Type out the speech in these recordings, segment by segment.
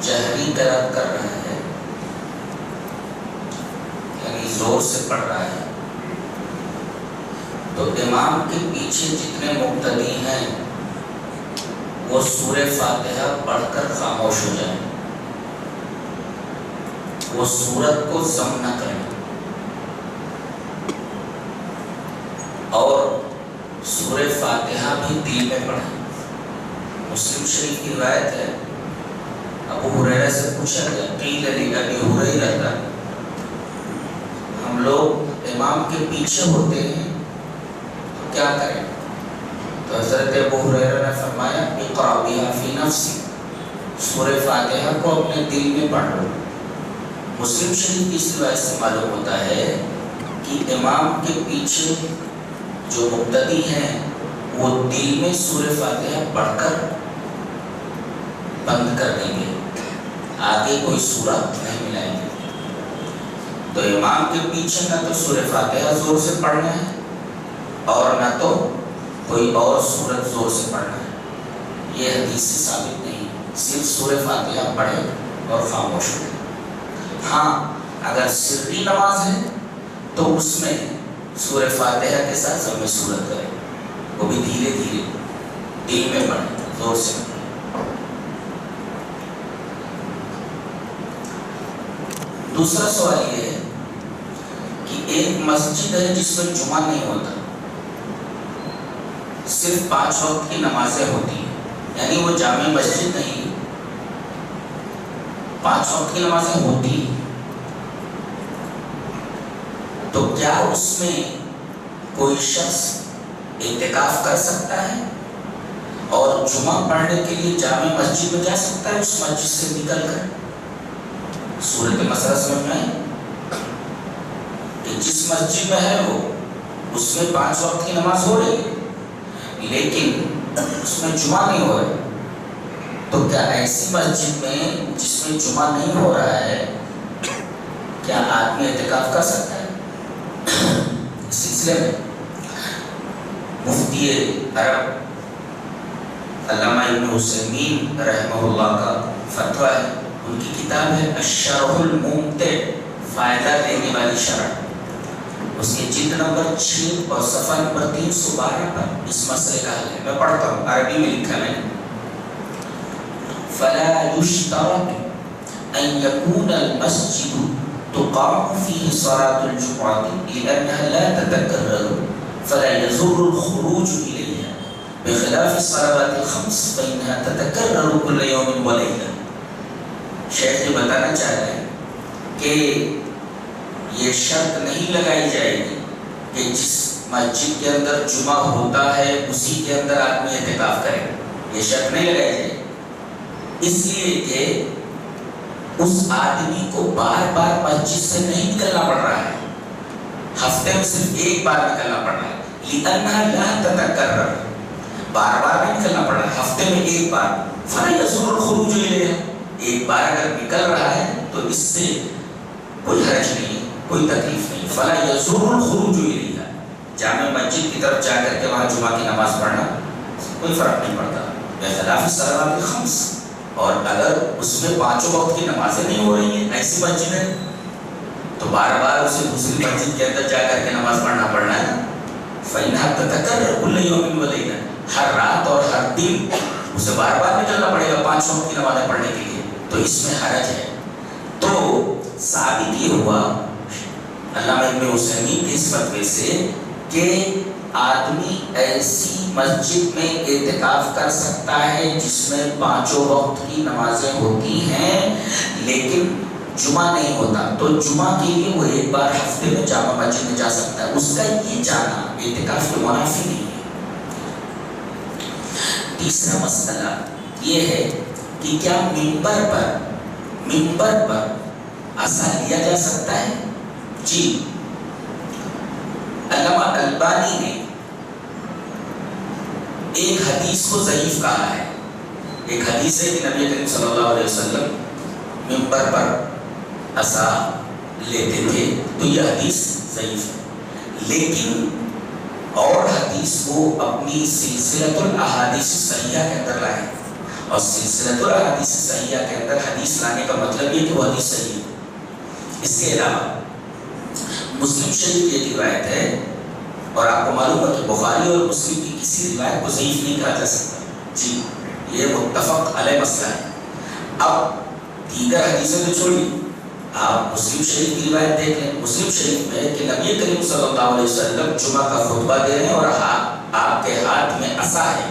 جہری قرات کر رہا ہے، یعنی زور سے پڑھ رہا ہے، تو امام کے پیچھے جتنے مقتدی ہیں وہ سورہ فاتحہ پڑھ کر خاموش ہو جائیں، وہ سورت کو ضم نہ کریں اور سورہ فاتحہ بھی دل میں پڑھیں۔ مسلم شریف کی روایت ہے، ابو ہریرہ سے پوچھا گیا، قیل لأبی ہریرہ، ہم لوگ امام کے پیچھے ہوتے ہیں تو کیا کریں؟ تو حضرت ابو ہریرہ نے فرمایا، اقرأ بها فی نفسک، سورہ فاتحہ کو اپنے دل میں پڑھ لو۔ مسلم شریف کی اس روایت سے معلوم ہوتا ہے کہ امام کے پیچھے جو مقتدی ہیں وہ دل میں سورہ فاتحہ پڑھ کر بند کر دیں گے، آگے کوئی سورت نہیں ملائیں گے۔ تو امام کے پیچھے نہ تو سورہ فاتحہ زور سے پڑھنا ہے اور نہ تو کوئی اور سورت زور سے پڑھنا ہے، یہ حدیث سے ثابت نہیں، صرف سورہ فاتحہ پڑھے اور خاموش ہو۔ ہاں اگر سری نماز ہے تو اس میں سورہ فاتحہ کے ساتھ ضم سورت کریں، وہ بھی دھیرے دھیرے دل میں پڑھیں، زور سے پڑھیں۔ دوسرا سوال یہ ہے کہ ایک مسجد ہے جس میں جمعہ نہیں ہوتا، صرف 5 وقت کی نمازیں ہوتی ہیں، یعنی وہ جامع مسجد نہیں، 5 وقت کی نمازیں ہوتی ہیں، تو کیا اس میں کوئی شخص اعتکاف کر سکتا ہے اور جمعہ پڑھنے کے لیے جامع مسجد میں جا سکتا ہے، اس مسجد سے نکل کر؟ صورت مسئلہ سمجھ میں آئی کہ جس مسجد میں ہے وہ اس میں 5 وقت کی نماز ہو رہی ہے لیکن اس میں جمعہ نہیں ہو رہا، تو کیا ایسی مسجد میں جس میں جمعہ نہیں ہو رہا ہے کیا آدمی اعتکاف کر سکتا ہے؟ اس سلسلے میں مفتی عرب علامہ ابن عثیمین رحمہ اللہ کا فتویٰ ہے، ان کی کتاب ہے الشرح الممتع، فائدہ دینے والی شرح، اس کے جلد نمبر 6 اور صفحہ نمبر 312 پر اس مسئلے کا حل ہے، میں پڑھتا ہوں، عربی میں لکھا ہے۔ فلا يشترط ان يكون المسجد تقام فيه صلاة الجمعة لأنها لا تتكرر فلا يضر الخروج إليها بخلاف الصلوات الخمس فإنها تتكرر كل يوم وليلة۔ شیخ یہ بتانا چاہ رہے ہیں کہ یہ شرط نہیں لگائی جائے گی کہ جس مسجد کے اندر جمعہ ہوتا ہے اسی کے اندر آدمی اعتکاف کرے، یہ شرط نہیں لگائی جائے گی، اس لیے کہ اس آدمی کو بار بار مسجد سے نہیں نکلنا پڑ رہا ہے، ہفتے میں صرف ایک بار نکلنا پڑ رہا ہے، لِأَنَّهَا لَا تَتَكَرَّرُ، بار بار نہیں نکلنا پڑ رہا ہے، ہفتے میں ایک بار، فَلَا يَضُرُّ الْخُرُوجُ إِلَيْهَا، ایک بار اگر نکل رہا ہے تو اس سے کوئی حرج نہیں، کوئی تکلیف نہیں، فَلَا يَضُرُّ الْخُرُوجُ إِلَيْهَا، جامع مسجد کی طرف جا کر کے وہاں جمعہ کی نماز پڑھنا کوئی فرق نہیں پڑتا، بخلاف الصلوات الخمس، اور اگر اس میں 5 وقت کی نمازیں نہیں ہو رہی ہیں ایسی مسجد ہے تو بار بار اسے دوسری مسجد کے اندر جا کر کے نماز پڑھنا پڑنا ہے، فَإِنَّهَا تَتَكَرَّرُ كُلَّ يَوْمٍ وَلَيْلَةٍ، ہر رات اور ہر دن اسے بار بار نکلنا پڑے گا 5 وقت کی نمازیں پڑھنے کے لیے، تو اس میں حرج ہے۔ تو ثابت یہ ہوا علامہ ابن عثیمین کے اس فتوے سے کہ آدمی ایسی مسجد میں اعتکاف کر سکتا ہے جس میں 5 وقت کی نمازیں ہوتی ہیں لیکن جمعہ نہیں ہوتا، تو جمعہ کے لیے وہ ایک بار ہفتے میں جامع مسجد میں جا سکتا ہے، اس کا یہ جانا اعتکاف کے منافی نہیں ہے۔ تیسرا مسئلہ یہ ہے کہ کیا منبر پر عصا لیا جا سکتا ہے؟ جی، علامہ البانی نے ایک حدیث کو ضعیف کہا ہے، ایک حدیث ہے کہ نبی کریم صلی اللہ علیہ وسلم منبر پر عصا لیتے تھے، تو یہ حدیث ضعیف ہے، لیکن اور حدیث وہ اپنی سلسلۃ الاحادیث صحیحہ کے اندر لائے، اور سلسلۃ الاحادیث صحیحہ کے اندر حدیث نہیں ہے کہ وہ حدیث صحیح ہے۔ اس کے علاوہ مسلم شریف کی ایک روایت ہے، اور آپ کو معلوم ہے کہ بخاری اور مسلم کی کسی روایت کو ضعیف نہیں کہا جا سکتا، جی یہ متفق علیہ مسئلہ ہے۔ اب دیگر حدیثیں تو چھوڑیے، آپ مسلم شریف کی روایت دیکھ لیں۔ مسلم شریف میں کہ نبی کریم صلی اللہ علیہ وسلم جمعہ کا خطبہ دے رہے ہیں اور آپ کے ہاتھ میں عصا ہے،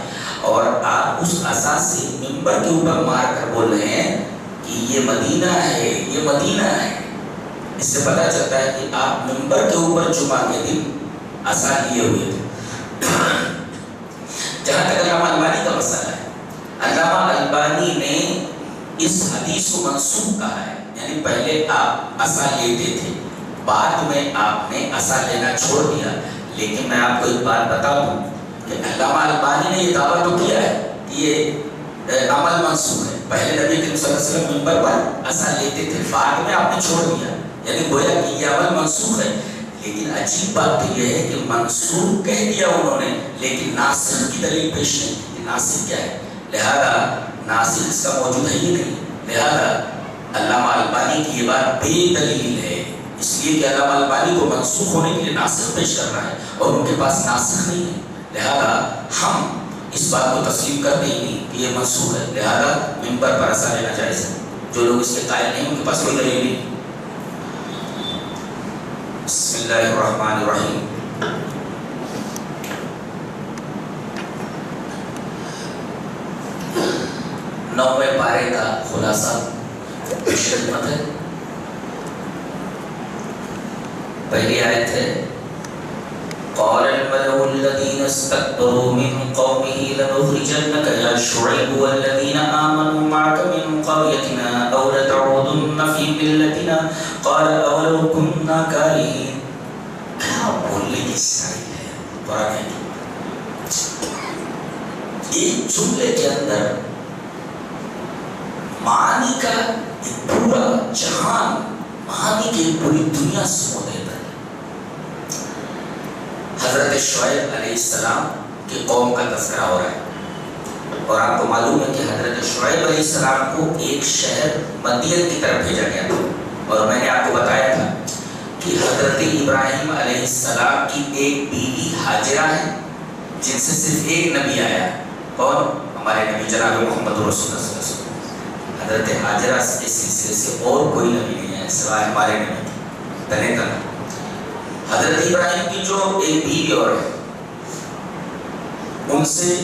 اور آپ اس عصا سے منبر کے اوپر مار کر بول رہے ہیں کہ یہ مدینہ ہے، یہ مدینہ ہے۔ اس سے پتہ چلتا ہے کہ آپ منبر کے اوپر جمعہ کے دن عصا لیے ہوئے تھے۔ جہاں تک علامہ البانی کا مسئلہ ہے، علامہ البانی نے اس حدیث کو منسوخ کہا ہے، یعنی پہلے آپ عصا لیتے تھے، بعد میں آپ نے عصا لینا چھوڑ دیا۔ لیکن میں آپ کو ایک بات بتا دوں کہ علامہ البانی نے یہ دعویٰ تو کیا ہے کہ یہ عمل منسوخ ہے، پہلے نبی کریم صلی اللہ علیہ وسلم منبر پر عصا لیتے تھے، بعد میں آپ نے چھوڑ دیا، یعنی گویا کہ یہ عمل منسوخ ہے۔ لیکن عجیب بات تو یہ ہے کہ منسوخ کہہ دیا انہوں نے، لیکن ناسخ کی دلیل پیش نہیں کی کہ ناسخ کیا ہے، لہذا ناسخ اس کا موجود ہے ہی نہیں، لہذا علامہ البانی کی یہ بات بے دلیل ہے، اس لیے کہ علامہ البانی کو منسوخ ہونے کے لیے ناسخ پیش کر رہا ہے اور ان کے پاس ناسخ نہیں ہے، لہذا ہم اس بات کو تسلیم کرتے ہی نہیں کہ یہ منسوخ ہے، لہذا منبر پر عصا لینا جائز ہے۔ جو لوگ اس کے قائل نہیں ان کے پاس کوئی دلیل نہیں۔ بسم اللہ الرحمن الرحیم۔ نویں پارے کا خلاصہ خدمت ہے۔ پہلی آیت ہے قال الملأ الذين استكبروا من قومه لنخرجنك يا شعيب والذين آمنوا معك من قريتنا أو لتعودن في ملتنا قال أولو كنا كارهين۔ کیا بولنے کی سائل ہے قرآن کی، ایک جملے کے اندر معانی کا ایک پورا جہان، معانی کی پوری دنیا سمو دیتا ہے۔ حضرت شعیب علیہ السلام کی قوم کا تذکرہ ہو رہا ہے، اور آپ کو معلوم ہے کہ حضرت شعیب علیہ السلام کو ایک شہر مدین کی طرف بھیجا گیا تھا، اور میں نے آپ کو بتایا تھا کہ حضرت ابراہیم علیہ السلام کی ایک بیوی حاجرہ ہے جن سے صرف ایک نبی آیا، اور ہمارے نبی جناب محمد رسول اللہ صلی اللہ علیہ وسلم۔ حضرت حاجرہ کے سلسلے سے اور کوئی نبی نہیں ہے سوائے ہمارے نبی تنے تنہا۔ حضرت ابراہیم کی جو ایک بیوی اور ہے، ان سے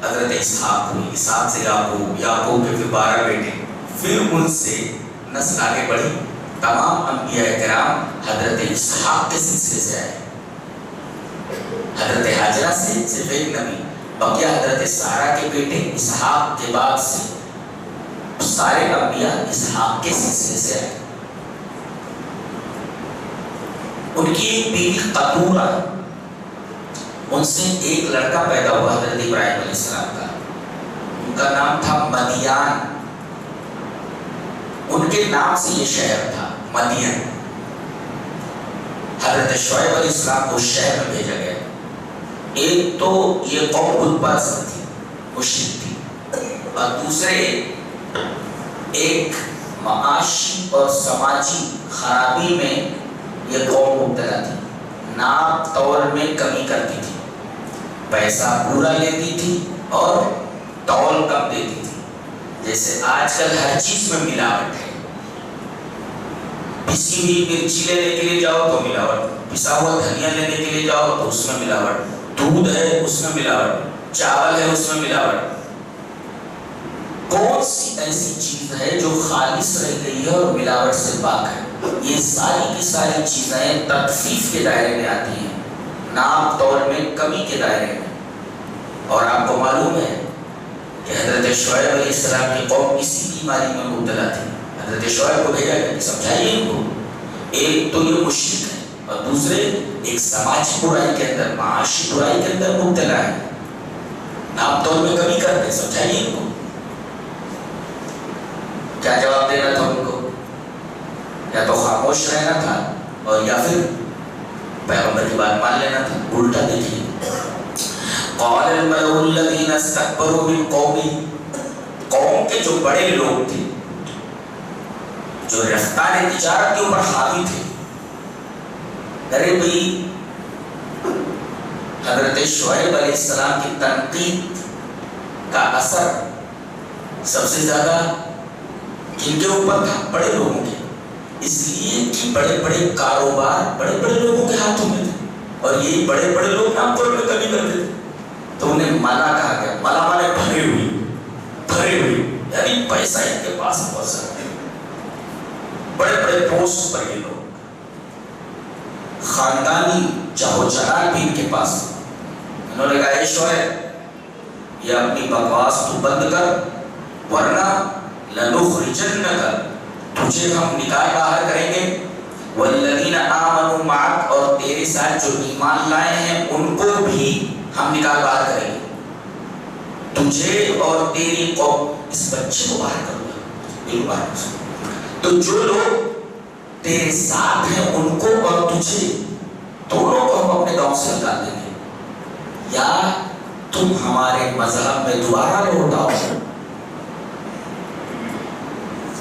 حضرت اسحاق ہوئی، اسحاق سے یعقوب، یعقوب کے پھر 12 بیٹے، پھر ان سے نسل آگے بڑھی، تمام انبیاء کرام حضرت اسحاق کے سلسلے سے آئے۔ حضرت حاجرہ سے صرف ایک نبی، بقیہ حضرت سارہ کے بیٹے اسحاق کے بعد سے سارے انبیاء اسحاق کے سلسلے سے آئے۔ ان کی ایک بیوی قطورہ، ان سے ایک لڑکا پیدا ہوا حضرت ابراہیم علیہ السلام کا، ان کا نام تھا مدیان، ان کے نام سے یہ شہر تھا مدین۔ حضرت شعیب علیہ السلام کو شہر میں بھیجا گیا۔ ایک تو یہ قوم بت پرست تھی، مشرک تھی، اور دوسرے ایک معاشی اور سماجی خرابی میں یہ قوم مبتلا تھی، ناپ تول میں کمی کرتی تھی، پیسہ پورا لیتی تھی اور تول کم دیتی تھی۔ جیسے آج کل ہر چیز میں ملاوٹ ہے، پسی ہوئی مرچی لینے کے لیے جاؤ تو ملاوٹ، پسا ہوا دھنیا لینے کے لیے جاؤ تو اس میں ملاوٹ، دودھ ہے اس میں ملاوٹ، چاول ہے اس میں ملاوٹ۔ کون سی ایسی چیز ہے جو خالص رہ گئی ہے اور ملاوٹ سے پاک ہے؟ یہ ساری کی ساری چیزیں تطفیف کے دائرے میں آتی ہیں، ناپ تول میں کمی کے دائرے میں۔ اور آپ کو معلوم ہے کہ حضرت شعیب علیہ السلام کی قوم اسی بیماری میں مبتلا تھی۔ حضرت شعیب کو بھیجا گیا کہ سمجھائیے ان کو، ایک تو یہ مشرک ہے اور دوسرے ایک سماجی برائی کے اندر، معاشی برائی کے اندر مبتلا ہے، ناپ تول میں کمی کرتے، سمجھائیے ان کو۔ کیا جواب دینا تھا ان کو؟ یا تو خاموش رہنا تھا اور یا پھر پیغمبر کی بات مان لینا تھا۔ الٹا دیکھیے، قال الملأ الذين استكبروا من قومه، قوم کے جو بڑے لوگ تھے جو رفتار تجارت کے اوپر حاوی تھے. ارے بھائی حضرت شعیب علیہ السلام کی تنقید کا اثر سب سے زیادہ کن کے اوپر تھا؟ بڑے لوگوں کے. اس لیے کہ بڑے بڑے کاروبار بڑے بڑے لوگوں کے ہاتھوں میں تھے اور یہی بڑے بڑے لوگ نام طور پہ کمی کرتے تھے. تو انہیں مالا کہا گیا. مالا مانے بھرے ہوئی یعنی پیسہ ان کے پاس بہت سارا ہے. بڑے بڑے پوسٹ پر یہ لوگ, خاندانی چاہو چرال بھی ان کے پاس. انہوں نے کہا اے شعیب یہ اپنی بکواس تو بند کر ورنہ لنخرجنک تجھے ہم نکال باہر کریں گے, والذین آمنوا معک اور تیرے ساتھ جو ایمان لائے ہیں ان کو بھی ہم نکال باہر کریں گے. تجھے اور تیری قوم, اس بچے کو باہر کروں گا. تو جو لوگ تیرے ساتھ ہیں ان کو اور تجھے دونوں کو ہم اپنے گاؤں سے نکال دیں گے, یا تم ہمارے مذہب میں دوبارہ لوٹ آؤ.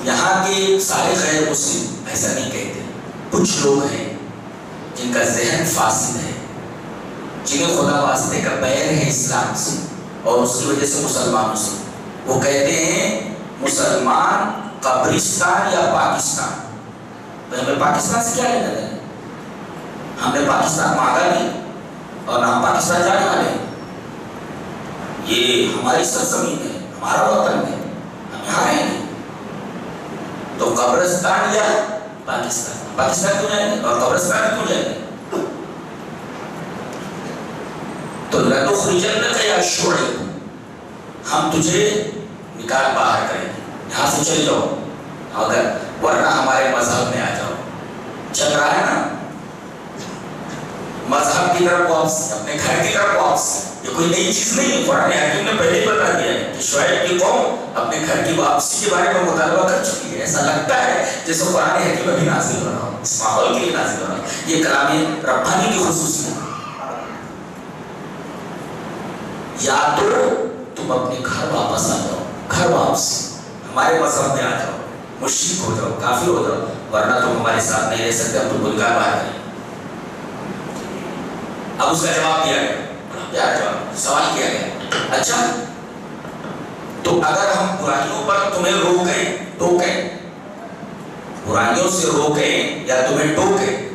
یہاں کے سارے غیر مسلم ایسا نہیں کہتے. کچھ لوگ ہیں جن کا ذہن فاسد ہے, جنہیں خدا واسطے کا بیر ہے اسلام سے اور اس کی وجہ سے مسلمانوں سے. وہ کہتے ہیں مسلمان قبرستان یا پاکستان. ہمیں پاکستان سے کیا لینا ہے؟ ہم نے پاکستان مانگا نہیں اور نہ ہم پاکستان جانے والے ہیں. یہ ہماری سرزمین ہے, ہمارا وطن ہے, ہم یہاں رہیں گے. تو قبرستان یا پاکستان, پاکستان کیوں جائیں گے اور قبرستان کیوں جائیں گے؟ تو لنخرجنک یا شعیب ہم تجھے نکال باہر کریں گے, یہاں سے چلے جاؤ اگر ورنہ ہمارے مذہب میں آ جاؤ. چل رہا ہے نا مذہب کی طرف واپس, اپنے گھر کی طرف واپس. یہ کوئی نئی چیز نہیں ہے, قرآن حکیم نے پہلے ہی بتا دیا ہے کہ شعیب کی قوم اپنے گھر کی واپسی کے بارے میں مطالبہ کر چکی ہے. ایسا لگتا ہے جیسے قرآن حکیم ابھی نازل ہو رہا ہو, اس ماحول کے لیے نازل ہو رہا ہو. یہ کلام ربانی کی خصوصیت ہے. یا تو تم اپنے گھر واپس آ جاؤ, گھر واپس ہمارے مذہب میں آ جاؤ, مشرک ہو جاؤ, کافر ہو جاؤ, ورنہ تم ہمارے ساتھ نہیں رہ سکتے, ہم تم کو نکال باہر کریں. اب اس کا جواب دیا گیا, پیارا جواب, سوال کیا گیا اچھا تو اگر ہم برائیوں پر تمہیں ٹوکیں, برائیوں سے روکیں یا تمہیں ٹوکیں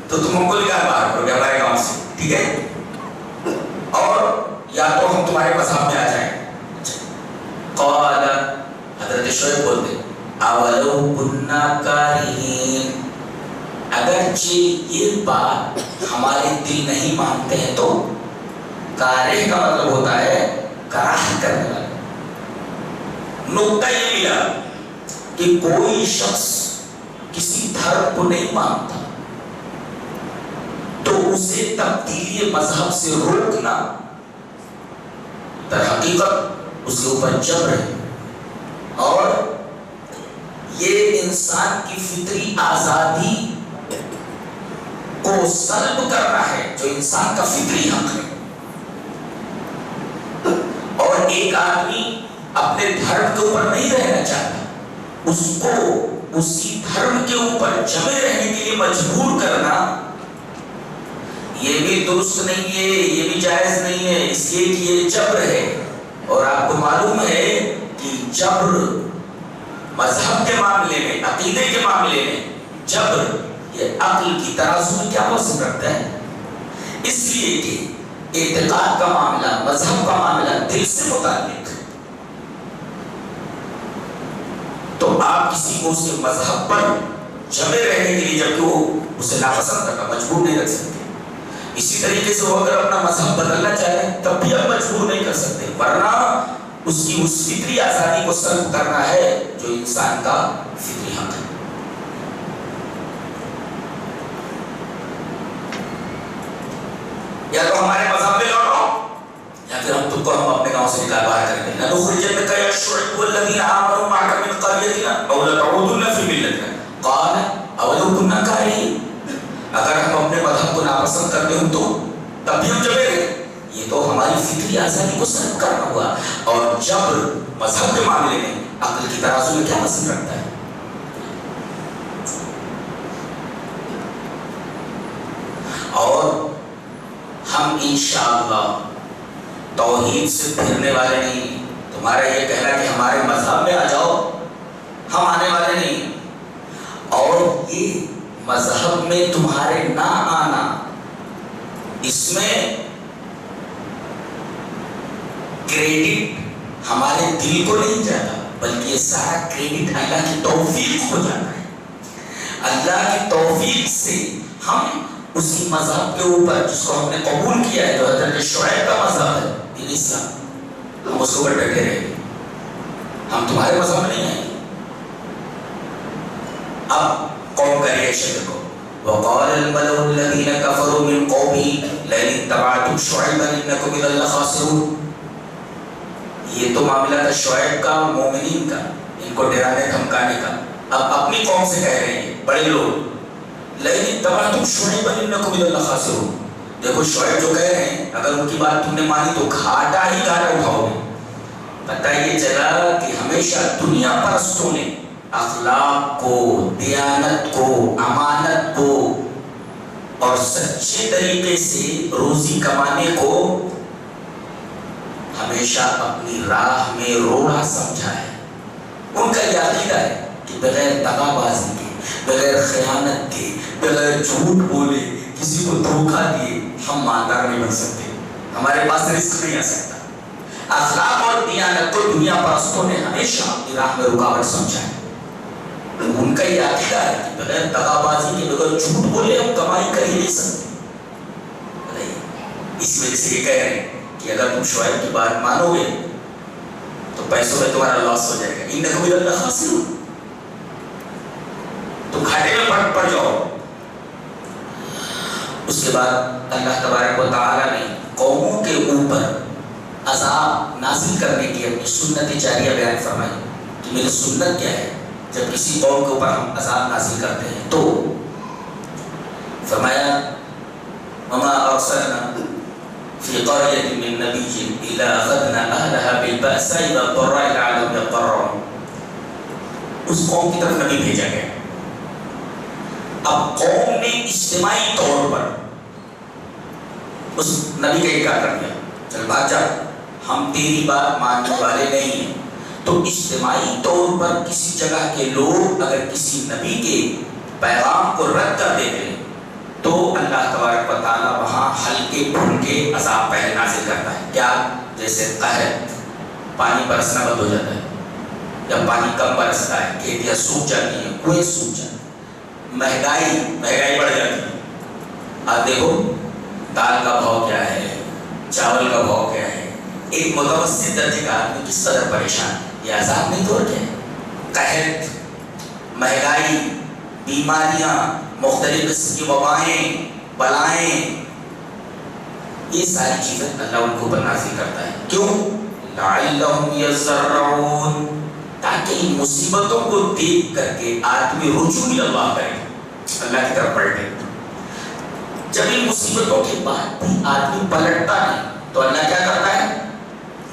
تو تم ہم کو نکال باہر کرو گے ہمارے گاؤں سے, ٹھیک ہے, اور یا تو ہم تمہارے مذہب میں آ جائیں. قال حضرت شعیب بولتے اولو کنا کارہین, اگرچہ یہ بات ہمارے دل نہیں مانتے ہیں تو. کارہ کا مطلب ہوتا ہے کراہت کرنے والا. نقطہ یہ ملا کہ کوئی شخص کسی دھرم کو نہیں مانتا تو اسے تبدیلی مذہب سے روکنا در حقیقت اس کے اوپر جبر ہے, اور یہ انسان کی فطری آزادی کو سلب کرنا ہے جو انسان کا فطری حق ہے. اور ایک آدمی اپنے دھرم کے اوپر نہیں رہنا چاہتا, اس کو اسی دھرم کے اوپر جمے رہنے کے لیے مجبور کرنا یہ بھی درست نہیں ہے, یہ بھی جائز نہیں ہے, اس لیے کہ یہ جبر ہے. اور آپ کو معلوم ہے کہ جبر مذہب کے معاملے میں, عقیدے کے معاملے میں جبر یہ عقل کی ترازو میں کیا وزن رکھتا ہے. اس لیے کہ اعتقاد کا معاملہ, مذہب کا معاملہ دل سے متعلق ہے. تو آپ کسی کو اس کے مذہب پر جمے رہنے کے لیے جبکہ وہ اسے ناپسند کرنا مجبور نہیں رکھ سکتے. اسی طریقے سے وہ اگر اپنا مذہب بدلنا چاہے تب بھی آپ مجبور نہیں کر سکتے, ورنہ اس کی اس فطری آزادی کو سلب کرنا ہے جو انسان کا فطری حق ہے. یا تو ہمارے مذہب میں لوٹو یا پھر ہم تم کو ہم اپنے گاؤں سے نکال باہر کریں گے. لنخرجنک یا شعیب والذین آمنوا معک من قریتنا او لتعودن فی ملتنا قال اولو کنا کارہین. اگر ہم اپنے مذہب کو ناپسند کرتے ہوں تو تب بھی ہم جبے رہے. یہ تو ہماری فطری آزادی کو سلب کرنا ہوا, اور جبر مذہب کے معاملے میں عقل کی ترازو میں کیا وزن رکھتا ہے. انشاءاللہ توحید سے پھرنے والے نہیں. تمہارا یہ کہنا کہ ہمارے مذہب میں آ جاؤ، ہم آنے والے نہیں. اور یہ مذہب میں تمہارے نہ آنا، اس میں کریڈٹ ہمارے دل کو نہیں جاتا، بلکہ یہ سارا کریڈٹ اللہ کی توفیق ہو جاتا ہے. اللہ کی توفیق سے ہم اسی مذہب کے اوپر جس کو ہم نے قبول کیا ہے، جو حضرت شعیب کا مذہب ہے دین اسلام، ہم اس کے اوپر ڈٹے رہیں گے. ہم تمہارے مذہب میں نہیں آئیں گے. اب قوم کا ریئیکشن دیکھو. وقال الملأ الذين كفروا من قومه لئن اتبعتم شعيبا انكم اذا لخاسرون. یہ تو معاملہ تھا شعیب کا، مومنین کا، ان کو ڈرانے دھمکانے کا. اب اپنی قوم سے کہہ رہے ہیں بڑے لوگ، لئن اتبعتم شعيبا انكم اذا لخاسرون. دیکھو شعیب جو کہہ رہے ہیں، اگر ان کی بات تم نے مانی تو گھاٹا ہی گھاٹا اٹھاؤ گے. پتہ یہ چلا کہ ہمیشہ دنیا پرستوں نے اخلاق کو، دیانت کو، امانت کو اور سچے طریقے سے روزی کمانے کو ہمیشہ اپنی راہ میں روڑا سمجھا ہے. ان کا یہ عقیدہ ہے کہ بغیر دغا بازی کے، بغیر خیانت کے، بغیر جھوٹ بولے، کسی کو دھوکہ دیے ہم مالدار نہیں بن سکتے، ہمارے پاس رزق نہیں آ سکتا. اخلاق اور دیانت کو دنیا پرستوں نے ہمیشہ اپنی راہ میں رکاوٹ سمجھا ہے. ان کا یہ عقیدہ ہے کہ بغیر دغا بازی کے، بغیر جھوٹ بولے ہم کمائی کر ہی نہیں سکتے. اس وجہ سے یہ کہہ رہے ہیں کہ اگر تم شعیب کی بات مانو گے تو پیسوں میں تمہارا لاس ہو جائے گا. انکم اذا لخاسرون، تم گھاٹے میں پڑ جاؤ. اس کے بعد اللہ تبارک و تعالی نے قوموں کے اوپر عذاب نازل کرنے کی اپنی سنت جاریہ بیان فرمائی کہ میری سنت کیا ہے. جب کسی قوم کے اوپر ہم عذاب نازل کرتے ہیں تو فرمایا وما ارسلنا فی قریۃ من نبی الا اخذنا اہلها بالبأساء والضراء لعلهم یضرعون. اس قوم کی طرف نبی بھیجا گیا. اب قوم نے اجتماعی طور پر اس نبی کا انکار کر دیا، چل بھاگ جا، ہم تیری بات ماننے والے نہیں ہیں. تو اجتماعی طور پر کسی جگہ کے لوگ اگر کسی نبی کے پیغام کو رد کر دیتے ہیں تو اللہ تبارک و تعالیٰ وہاں ہلکے پھلکے عذاب پہلے نازل کرتا ہے. کیا؟ جیسے قحط، پانی برسنا بند ہو جاتا ہے، یا پانی کم برستا ہے، کھیتیاں سوکھ جاتی ہیں، کنویں سوکھ جاتی ہیں، مہنگائی بڑھ جاتی ہے. آپ دیکھو دال کا بھاؤ کیا ہے، چاول کا بھاؤ کیا ہے. ایک متوسط درجے کا آدمی کس قدر پریشان. یہ عذاب نہیں تو اور کیا ہے؟ قحط، مہنگائی، بیماریاں، مختلف قسم کی وبائیں، بلائیں، یہ ساری چیزیں اللہ ان کو اوپر نازل کرتا ہے. کیوں؟ لعلہم یضرعون، تاکہ ان مصیبتوں کو دیکھ کر کے آدمی رجوع اللہ کرے، اللہ کی طرف پلٹے. جب ان مصیبتوں کے بعد بھی آدمی پلٹتا نہیں تو اللہ کیا کرتا ہے؟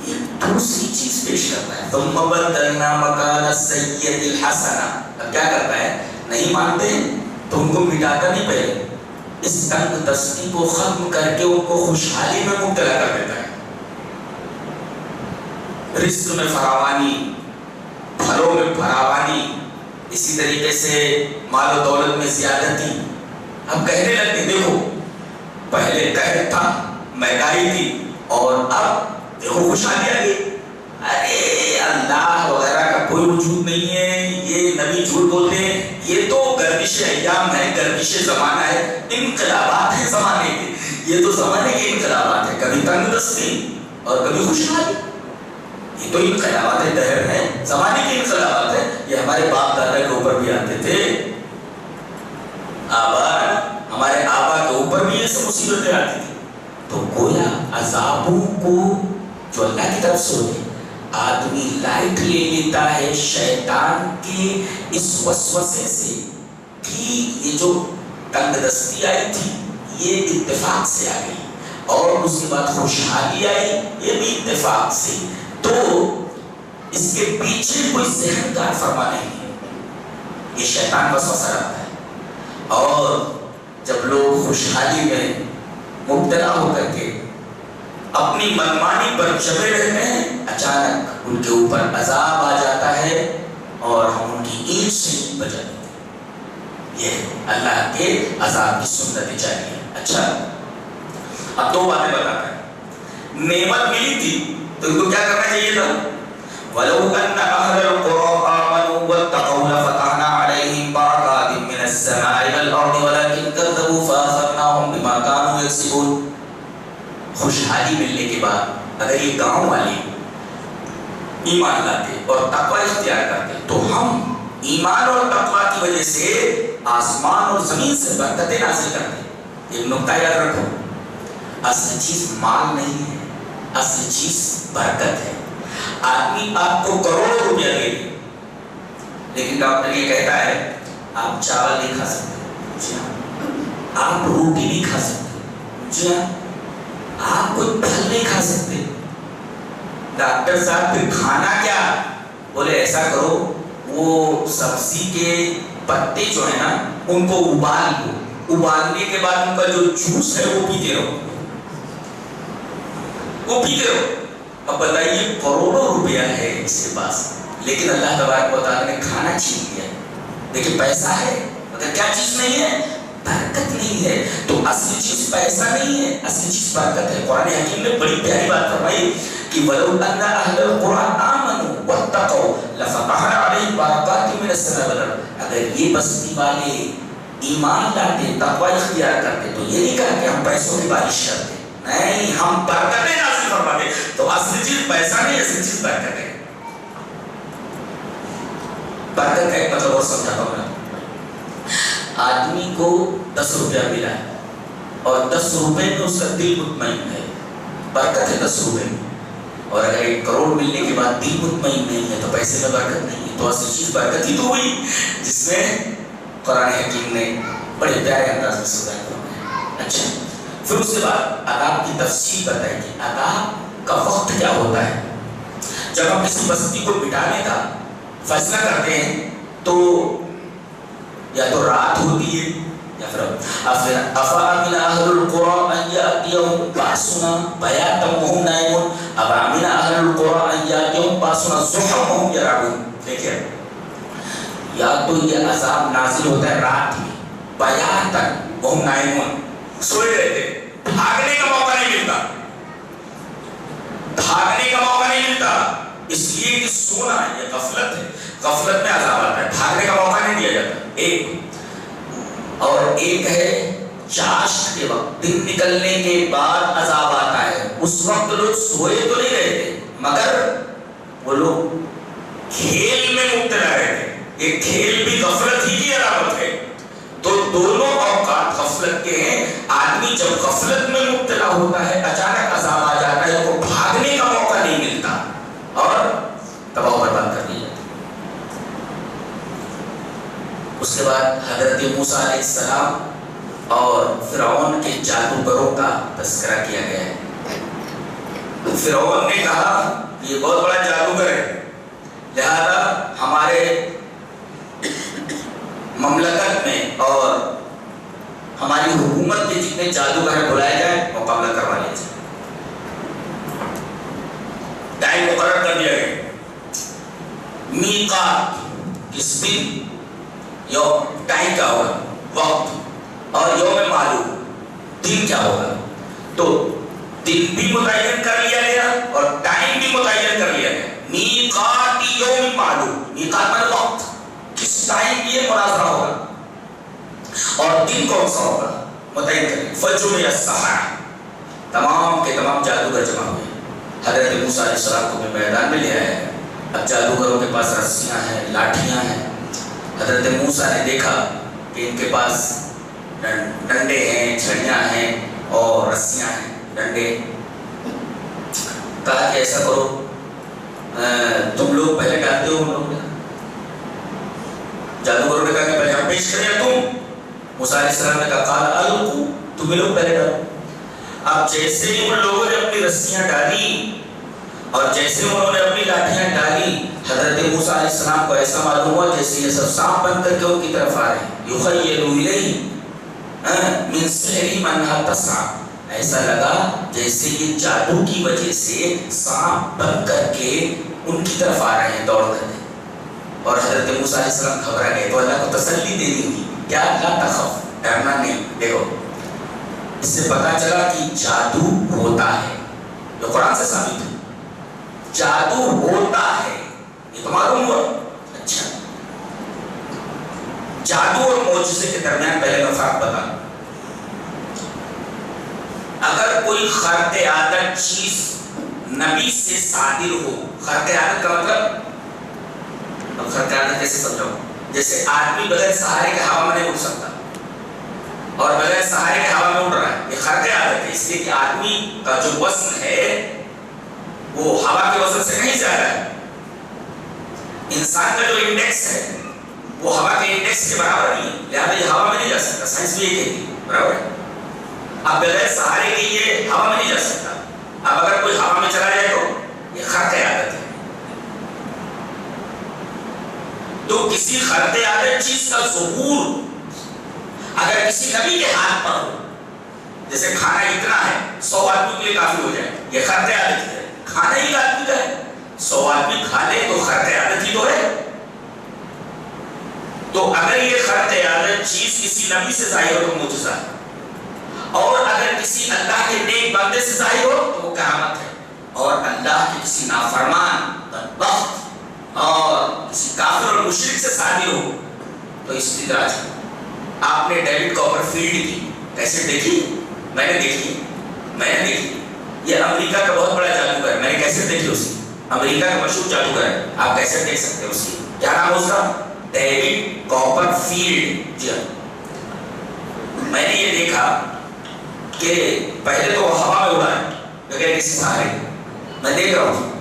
ایک دوسری چیز پیش کرتا ہے. ثم بدلنا مکان السیئۃ الحسنہ. اب کیا کرتا ہے؟ نہیں مانتے تو ان کو مٹا کر نہیں، پہلے اس تنگ دستی کو ختم کر کے ان کو خوشحالی میں مبتلا کر دیتا ہے. رزق میں فراوانی، پھلوں میں فراوانی، اسی طریقے سے مال و دولت میں زیادتی. اب کہنے لگتے دیکھو پہلے قحط تھا، مہنگائی تھی، اور اب دیکھو خوشحالی آ گئی. ارے اللہ وغیرہ کا کوئی وجود نہیں ہے، یہ نبی جھوٹ بولتے ہیں، یہ تو گردش ایام ہے، گردش زمانہ ہے، انقلابات ہیں زمانے کے. یہ تو زمانے کے انقلابات ہیں، کبھی تنگ دستی اور کبھی خوشحالی. یہ تو انقلابات دہر ہیں، زمانے کے انقلابات ہیں. یہ ہمارے باپ دادا کے اوپر بھی آتے تھے، ہمارے آبا کے اوپر بھی یہ سب مصیبتیں آتی تھی. تو گویا عذابوں کو جو اللہ کی طرف سے ہوتے آدمی لائٹ لے لیتا ہے شیطان کے اس وسوسے سے کہ یہ جو تنگ دستی آئی تھی یہ اتفاق سے آ گئی، اور اس کے بعد خوشحالی آئی یہ بھی اتفاق سے. تو اس کے پیچھے کوئی ذہن کار فرما نہیں ہے، یہ شیطان وسوسہ رہتا ہے. اور جب لوگ خوشحالی میں مبتلا ہو کر کے اپنی منمانی پر جمے رہتے ہیں، اچانک ان کے اوپر عذاب آ جاتا ہے اور ہم ان کی اینٹ سے بچا دیتے ہیں۔ یہ اللہ کے عذاب کی سنت جاری ہے۔ اچھا، اب دو باتیں بتاتا ہے۔ نعمت ملی تھی تو ان کو کیا کرنا چاہیے تھا؟ وَلَوْ أَنَّ أَهْلَ الْقُرَىٰ آمَنُوا وَاتَّقَوْا لَفَتَحْنَا عَلَيْهِمْ بَرَكَاتٍ مِّنَ السَّمَاءِ وَالْأَرْضِ وَلَٰكِن كَذَّبُوا فَأَخَذْنَاهُم بِمَا كَانُوا يَكْسِبُونَ۔ خوشحالی ملنے کے بعد اگر یہ گاؤں والے ایمان لاتے اور تقوی اختیار کرتے تو ہم ایمان اور تقوی کی وجہ سے آسمان اور زمین سے برکتیں حاصل کرتے۔ ایک نقطہ یاد رکھو، اصل چیز مال نہیں ہے، اصل چیز برکت ہے۔ آدمی آپ کو کروڑوں روپیہ دے دے لیکن ڈاکٹر یہ کہتا ہے آپ چاول نہیں کھا سکتے، جی ہاں، آپ روٹی نہیں کھا سکتے، جی ہاں، آپ کوئی پھل نہیں کھا سکتے۔ ڈاکٹر صاحب پھر کھانا کیا؟ بولے ایسا کرو، وہ سبزی کے پتے جو ہے نا ان کو ابال دو، ابالنے کے بعد ان کا جو جوس ہے وہ پیتے رہو، وہ پیتے رہو۔ اب بتائیے کروڑوں روپیہ ہے اس کے پاس لیکن اللہ تبارک و تعالیٰ نے کھانا چھین لیا۔ دیکھیں پیسہ ہے مگر کیا چیز نہیں ہے؟ برکت نہیں ہے۔ تو اصل چیز پیسہ نہیں ہے، اصل چیز برکت ہے۔ قرآن حکیم نے بڑی پیاری بات فرمائی کہ وَلَوْ أَنَّ أَهْلَ الْقُرَىٰ آمَنُوا وَاتَّقَوْا لَفَتَحْنَا عَلَيْهِمْ بَرَكَاتٍ مِّنَ السَّمَاءِ وَالْأَرْضِ۔ اگر یہ بستی والے ایمان لاتے، تقوی اختیار کرتے تو یہ نہیں کہا کہ ہم پیسوں کی بارش کرتے، نہیں، ہم برکتیں نازل فرماتے۔ تو اصل چیز پیسہ نہیں، اصل چیز برکت ہے۔ برکت کا ایک مطلب اور سمجھاتا ہوں میں۔ آدمی کو 10 روپیہ ملا ہے اور 10 روپے میں اس کا دل مطمئن ہے، برکت ہے 10 روپے میں۔ اور اگر 1 کروڑ ملنے کے بعد دل مطمئن نہیں ہے تو پیسے میں برکت نہیں ہے۔ تو اصل چیز برکت ہی تو ہوئی جس میں قرآن حکیم نے بڑے پیارے انداز میں سمجھایا ہے۔ اچھا، پھر اس کے بعد عذاب کی تفصیل بتائی کہ عذاب کا وقت کیا ہوتا ہے۔ جب ہم کسی بستی کو مٹانے کا فیصلہ کرتے ہیں تو یا تو رات ہوتی ہے یا پھر أَفَأَمِنَ أَهْلُ الْقُرَىٰ أَن يَأْتِيَهُمْ بَأْسُنَا بَيَاتًا وَهُمْ نَائِمُونَ أَفَأَمِنَ أَهْلُ الْقُرَىٰ أَن يَأْتِيَهُمْ بَأْسُنَا ضُحًى وَهُمْ يَلْعَبُونَ۔ دیکھیں، یا تو یہ عذاب نازل ہوتا ہے رات میں، بَيَاتًا وَهُمْ نَائِمُونَ، سوئے رہتے، بھاگنے کا موقع نہیں ملتا، بھاگنے کا موقع نہیں ملتا، اس لیے کہ سونا یہ غفلت ہے، غفلت میں عذاب آتا ہے، بھاگنے کا موقع نہیں دیا جاتا۔ ایک اور ایک ہے چاشت کے وقت، دن نکلنے کے بعد عذاب آتا ہے، اس وقت لوگ سوئے تو نہیں رہتے مگر وہ لوگ کھیل میں مبتلا رہتے۔ یہ کھیل بھی غفلت ہی کی علامت ہے۔ تو دونوں اوقات غفلت کے ہیں۔ آدمی جب غفلت میں مبتلا ہوتا ہے اچانک عذاب آ جاتا ہے تو بھاگنے کا موقع نہیں ملتا اور تباہ و برباد کر دیا جاتا ہے۔ اس کے بعد حضرت موسیٰ علیہ السلام اور فرعون کے جادوگروں کا تذکرہ کیا گیا ہے۔ فرعون نے کہا کہ یہ بہت بڑا جادوگر ہے، لہذا ہمارے مملکت میں اور ہماری حکومت کے جتنے جادوگر ہیں بلائے جائیں، مقابلہ کروا لیا جائے۔ ٹائم مقرر کر دیا گیا، میقات، کس دن، یوم، ٹائم کیا ہوگا، وقت، اور یوم معلوم، دن کیا ہوگا۔ تو دن بھی متعین کر لیا گیا اور ٹائم بھی متعین کر لیا گیا۔ میقات یوم معلوم، میقات مطلب وقت، کس ٹائم یہ مناظرہ ہوگا اور دن کون سا ہوگا متعین کر لیا۔ فجمع السحرہ، تمام کے تمام جادوگر جمع ہوئے، حضرت موسیٰ علیہ السلام کو میدان میں لے آیا۔ اب جادوگروں کے پاس رسیاں ہیں، لاٹھیاں ہیں۔ حضرت موسیٰ نے دیکھا کہ ان کے پاس ڈنڈے ہیں، چھڑیاں ہیں اور رسیاں ہیں، ڈنڈے۔ کہا کہ ایسا کرو، تم لوگ پہلے ڈالتے ہو، ہم لوگ جادوگروں نے کہا کہ پہلے ہم پیش کریں یا تم؟ موسیٰ علیہ السلام نے کہا قال القوا، تمہیں لوگ پہلے ڈالو۔ اب جیسے ہی ان لوگوں نے اپنی رسیاں ڈالی اور جیسے انہوں نے اپنی لاٹھیاں ڈالی، حضرت موسیٰ علیہ السلام کو ایسا معلوم ہوا جیسے یہ سب سانپ بن کر کے ان کی طرف آ رہے ہیں۔ یخیل الیہ من سحرہم انہا تسعی، ایسا لگا جیسے یہ جادو کی وجہ سے سانپ بن کر کے ان کی طرف آ رہے ہیں دوڑ کر کے. اور حضرت موسیٰ علیہ السلام گھبرا گئے تو اللہ کو تسلی دینی ہوئی. کیا؟ لا تخف، ڈرنا نہیں. دیکھو اس سے پتا چلا کہ جادو ہوتا ہے، جو قرآن سے ثابت ہے. جادو ہوتا ہے، یہ تو معلوم ہوا. اچھا، جادو اور معجزے کے درمیان پہلے میں فرق بتا. اگر کوئی خارق عادت چیز نبی سے صادر ہو، خارق عادت کا مطلب، اب خارق عادت کیسے سمجھاؤں؟ جیسے آدمی بغیر سہارے کے ہوا میں نہیں اڑ سکتا اور بغیر سہارے کے ہوا میں اڑ رہا ہے، یہ خارق عادت ہے. اس لیے کہ آدمی کا جو وزن ہے وہ ہوا کے وزن سے نہیں زیادہ ہے. انسان کا جو انڈیکس ہے وہ ہوا کے انڈیکس کے برابر نہیں ہے، لہٰذا یہ ہوا میں نہیں جا سکتا. سائنس بھی یہ کہتی ہے، برابر ہے. اب بغیر سہارے کے یہ ہوا میں نہیں جا سکتا. اب اگر کوئی ہوا میں چلا جائے تو یہ خارق عادت ہے. تو کسی خارق عادت چیز کا ظہور اگر کسی نبی کے ہاتھ پر ہو، جیسے کھانا اتنا ہے 100 آدمی کے لیے کافی ہو جائے، یہ خارق عادت ہے. کھانا ہی آدمی کا ہے، 100 آدمی کھا لے تو خارق عادت ہی تو ہے. تو اگر یہ خارق عادت چیز کسی نبی سے ظاہر ہو تو معجزہ ہے، اور اگر کسی اللہ کے نیک بندے سے ظاہر ہو تو وہ کرامت ہے. اور اللہ کے کسی نافرمان، بدبخت اور کسی کافر اور مشرک سے ظاہر ہو تو استدراج ہے. آپ نے ڈیوڈ کاپر فیلڈ کی کیسے دیکھی؟ میں نے دیکھی. یہ امریکہ کا بہت بڑا جادوگر ہے، میں نے کیسے دیکھی اس کی. امریکہ کا مشہور جادوگر ہے، آپ کیسے دیکھ سکتے ہیں اس کی. کیا نام ہے اس کا؟ David copper field. جی ہاں، میں نے یہ دیکھا کہ پہلے تو ہوا میں اڑا ہے بغیر کسی سہارے، میں دیکھ رہا ہوں،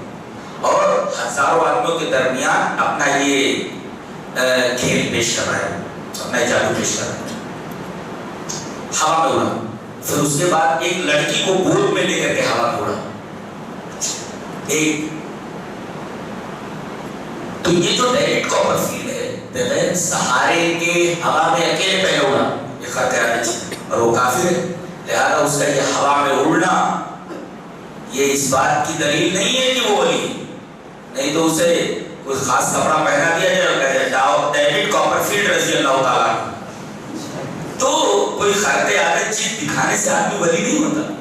اور ہزاروں آدمیوں کے درمیان اپنا یہ کھیل پیش کر رہا ہے، اپنا جادو پیش کر رہا ہے. ہوا میں اڑا. پھر اس کے بعد ایک لڑکی کو گود میں لے کر کے ہوا میں اڑا. تو یہ جو ڈیوڈ کاپر فیلڈ ہے بغیر سہارے کے ہوا میں اکیلے پہلے اڑا، یہ خارق عادت ہے اور وہ کافر ہے. لہذا اس کا یہ ہوا میں اڑنا یہ اس بات کی دلیل نہیں ہے کہ وہ ولی ہے. نہیں تو اسے کوئی خاص کپڑا پہنا دیا جائے ڈیوڈ کاپر فیلڈ رضی اللہ تعالیٰ. تو کوئی خارق عادت چیز دکھانے سے آدمی ولی نہیں ہوتا.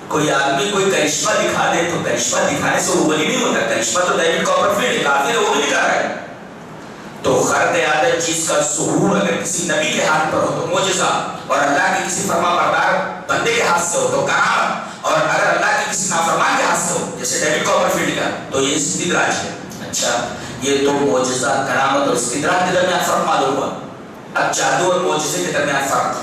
کوئی آدمی کوئی کرشمہ دکھا دے تو کرشمہ دکھانے سے وہ ولی نہیں ہوتا. کرشمہ تو ڈیوڈ کاپر فیلڈ کافر ہے، وہ بھی دکھا رہا ہے. تو خارق عادت چیز کا ظہور اگر کسی نبی کے ہاتھ پر ہو تو معجزہ، اور اللہ کے کسی فرما بردار بندے کے ہاتھ سے ہو تو کرامت، اور اگر اللہ کے کسی نافرمان کے ہاتھ سے ہو جیسے ڈیوڈ کاپر فیلڈ کا تو یہ استدراج ہے. اچھا، یہ تو معجزہ، کرامت اور استدراج کے درمیان فرق معلوم ہوا. اب جادو اور معجزے کے درمیان فرق.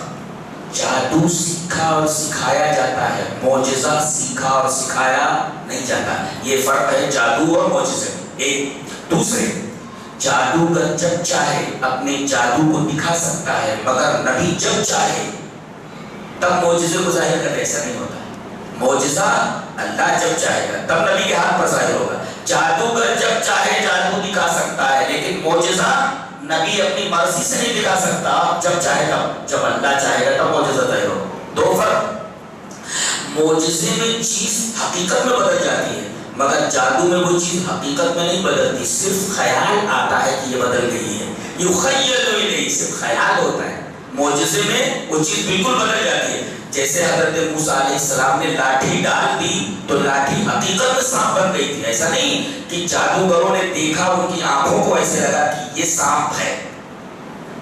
جادو سیکھا اور سکھایا جاتا ہے، معجزہ سیکھا اور سکھایا نہیں جاتا. یہ فرق ہے جادو اور معجزے. ایک دوسرے، جادوگر جب چاہے اپنے جادو کو دکھا سکتا ہے، مگر نبی جب چاہے تب معجزے کو ظاہر کرے، ایسا نہیں ہوتا. معجزہ اللہ جب چاہے گا تب نبی کے ہاتھ پر ظاہر ہوگا. جادوگر جب چاہے جادو دکھا سکتا ہے، لیکن معجزہ نبی اپنی مرضی سے نہیں دکھا سکتا، جب چاہے تب، جب اللہ چاہے گا تب معجزہ ظاہر ہوگا. دو فرق. معجزے میں چیز حقیقت میں بدل جاتی ہے، مگر جادو میں وہ چیز حقیقت میں نہیں بدلتی، صرف خیال آتا ہے کہ یہ بدل گئی ہے. یخیل الیہ، صرف خیال ہوتا ہے. معجزے میں وہ چیز بالکل بدل جاتی ہے. جیسے حضرت موسیٰ علیہ السلام نے لاٹھی ڈال دی تو لاٹھی حقیقت میں سانپ بن گئی تھی. ایسا نہیں کہ جادوگروں نے دیکھا ان کی آنکھوں کو ایسے لگا کہ یہ سانپ ہے،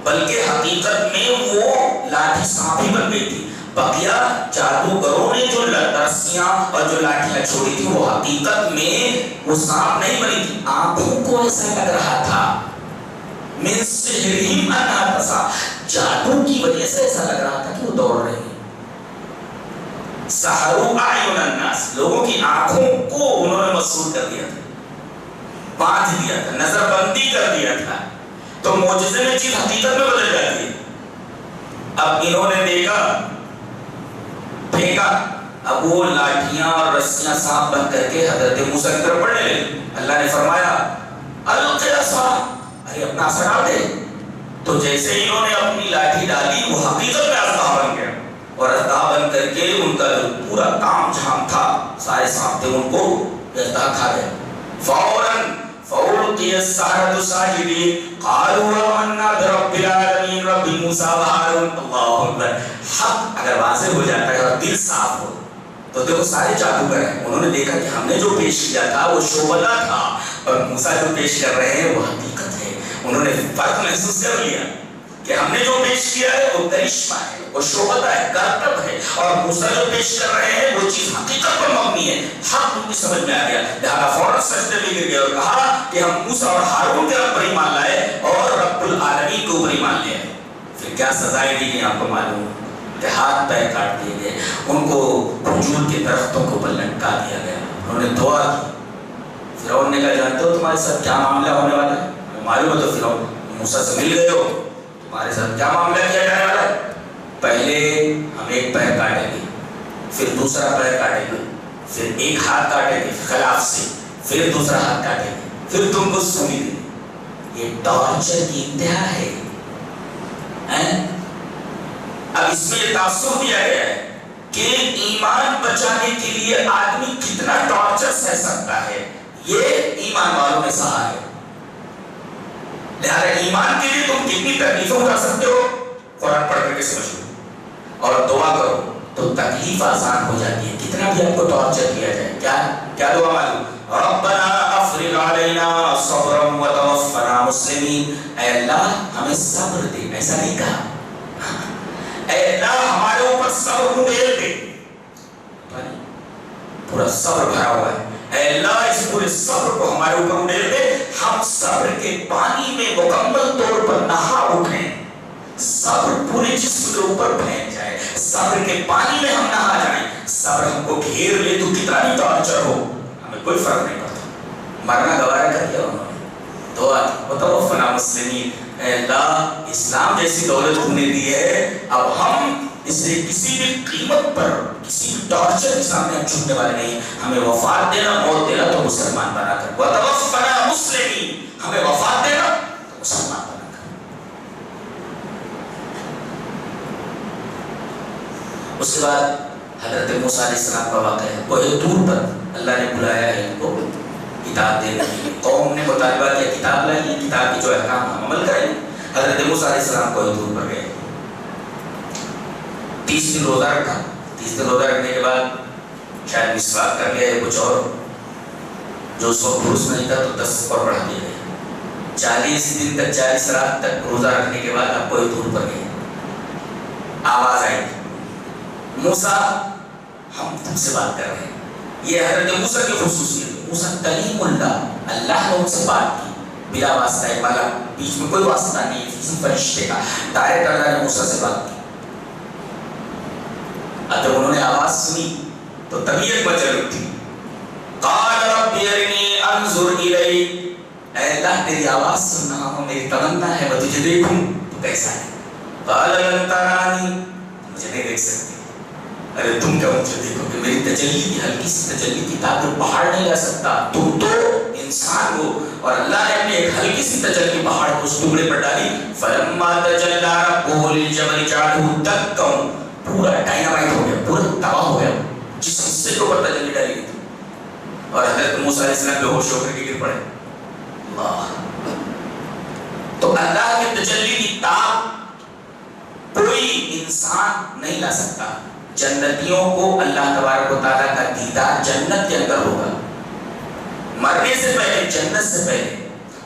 بلکہ حقیقت میں وہ لاٹھی سانپ ہی بن گئی تھی. بقیہ جادوگروں نے جو رسیاں اور جو لاٹھیاں چھوڑی تھی وہ حقیقت میں وہ سانپ نہیں بنی تھی، آنکھوں کو ایسا لگ رہا تھا. من سحرہم انہا تسعی، جادو کی وجہ سے ایسا لگ رہا تھا کہ وہ دوڑ رہے ہیں. سحروا اعین الناس، لوگوں کی آنکھوں کو انہوں نے مسحور کر دیا تھا، باندھ دیا تھا، نظر بندی کر دیا تھا. تو معجزے میں چیز حقیقت میں بدل جاتی ہے. اب انہوں نے دیکھا، پھینکا، اب وہ لاٹھیاں اور رسیاں سانپ بن کر کے حضرت موسیٰ کی طرف بڑھنے لگی. اللہ نے فرمایا القی عصاک، ارے اپنا عصا ڈال دے. تو جیسے انہوں نے اپنی لاٹھی ڈالی وہ حقیقت میں عصا بن گیا. اور ادا بن کر کے ان کا جو پورا کام جھام تھا سارے سانپ تھے ان کو ادا کھا گئے. فوراً فَأُلْقِيَ السَّحَرَةُ سَاجِدِينَ قَالُوا آمَنَّا بِرَبِّ الْعَالَمِينَ رَبِّ مُوسَىٰ وَهَارُونَ. اللہ اکبر. حق اگر واضح ہو جاتا ہے اور دل صاف ہو تو دیکھو سارے جادوگر ہیں, انہوں نے دیکھا کہ ہم نے جو پیش کیا تھا وہ شعبہ تھا اور موسیٰ جو پیش کر رہے ہیں وہ حقیقت ہے. انہوں نے فرق محسوس کر لیا کہ ہم نے جو پیش کیا ہے وہ کرشمہ ہے, وہ شعبہ ہے, کرتب ہے, اور موسیٰ جو پیش کر رہے ہیں وہ چیز حقیقت پر مبنی ہے. حق ان کی سمجھ میں آ گیا, لہٰذا فوراً سجدے میں گر گئے اور کہا کہ ہم موسیٰ اور ہارون کے رب پر ایمان لائے اور رب العالمین کے اوپر ایمان لے آئے. پھر کیا سزائیں دی گئی آپ کو معلوم کہ ہاتھ پیر کاٹ دیے گئے, ان کو کھجور کے درختوں کے اوپر لٹکا دیا گیا. انہوں نے دعا کی. فرعون نے کہا جانتے ہو تمہارے ساتھ کیا معاملہ ہونے والا ہے؟ معلوم ہے تو فرعون موسیٰ سے مل گئے ہو, تمہارے ساتھ کیا معاملہ کیا جانے والا ہے؟ پہلے ہم ایک پیر کاٹیں گے, پھر دوسرا پیر کاٹیں گے, پھر ایک ہاتھ کاٹیں گے خلاف سے, پھر دوسرا ہاتھ کاٹیں گے, پھر تم کو سونی دیں گے. یہ ٹارچر کی انتہا ہے. اب اس میں یہ تاثر دیا گیا ہے کہ ایمان بچانے کے لیے آدمی کتنا ٹارچر سہ سکتا ہے, یہ ایمان والوں نے سہا ہے. لہذا ایمان کے لیے تم کتنی تکلیفیں اٹھا سکتے ہو قرآن پڑھ کر کے سمجھ لو اور دعا کرو تو تکلیف آسان ہو جاتی ہے. کتنا بھی آپ کو ٹارچر کیا جائے, کیا دعا معلوم, ربنا افرغ علینا صبرا وتوفنا مسلمین. اے اللہ ہمیں صبر دے, ایسا نہیں کہا, اے اللہ ہمارے اوپر صبر اڈیل دے, پورا صبر بھرا ہوا ہے. اے اللہ اس پورے صبر کو ہمارے اوپر اڈیل دے, ہم صبر کے پانی میں مکمل طور پر نہا اٹھیں, صبر پورے جسم کے اوپر پھیل جائے, صبر کے پانی میں ہم نہا جائیں. صبر ہم کو گھیر لے تو کتنا بھی ٹارچر ہو ہمیں کوئی فرق نہیں پڑتا. مرنا گوارا کر دیا انہوں نے, دعا وتوفنا مسلمین. اے اللہ اسلام جیسی دولت تم نے دی ہے, اب ہم اسے کسی بھی قیمت پر کسی بھی ٹارچر کے سامنے ہم چھوٹنے والے نہیں. ہمیں وفات دینا, موت دینا تو مسلمان بنا کر, وتوفنا مسلمین, ہمیں وفات دینا تو مسلمان بنا کر. اس کے بعد حضرت موسیٰ علیہ السلام کا واقعہ ہے. کوہ طور پر اللہ نے بلایا ہے ان کو کتاب دینے کے لیے. قوم نے مطالبہ کیا کتاب لائیے, کتاب کی جو احکام ہم عمل کریں. حضرت موسیٰ علیہ السلام کوہ طور پر گئے, 30 دن روزہ رکھا. 30 دن روزہ رکھنے کے بعد شاید مسواک کر گئے کچھ, اور جو 100 درست نہیں تھا تو 10 اور بڑھا دیا گیا. 40 دن تک 40 رات تک روزہ رکھنے کے بعد اب کوہ طور پر گئے. آواز آئی, موسیٰ ہم تم سے بات کر رہے ہیں. یہ حضرت موسیٰ کی خصوصیت ہے. موسیٰ کلیم اللہ, اللہ نے ان سے بات کی بلا واسطہ, ملک بیچ میں کوئی واسطہ نہیں, کسی فرشتے کا, ڈائریکٹ اللہ نے موسیٰ سے بات کی. جب انہوں نے آواز سنی تو طبیعت مچل اٹھی. قال رب ارنی انظر الیک, اے اللہ تیری آواز سن رہا ہوں, میری تمنا ہے میں تجھے دیکھوں تو کیسا ہے. قال لن ترانی, مجھے نہیں دیکھ سکتی. ارے تم کیا مجھے دیکھو کہ میری تجلی کی ہلکی سی تجلی کی طاقت پہاڑ نہیں لا سکتا, تم تو انسان ہو. اور اللہ نے اپنے ایک ہلکی سی تجلی پہاڑ کو اس ٹکڑے پر ڈالی. فلما تجلی ربہ للجبل جعلہ دکا, پورا ڈائنامائٹ ہو گیا, پورا تباہ ہو گیا جس حصے کے اوپر تجلی ڈالی گئی تھی. اور حضرت موسیٰ علیہ السلام بے ہوش ہو کر کے گر پڑے. اللہ, تو اللہ کی تجلی کی طاقت کوئی انسان نہیں لا سکتا. جنتیوں کو اللہ تبارک و تعالیٰ کا دیدار جنت کے اندر ہوگا. مرنے سے پہلے, جنت سے پہلے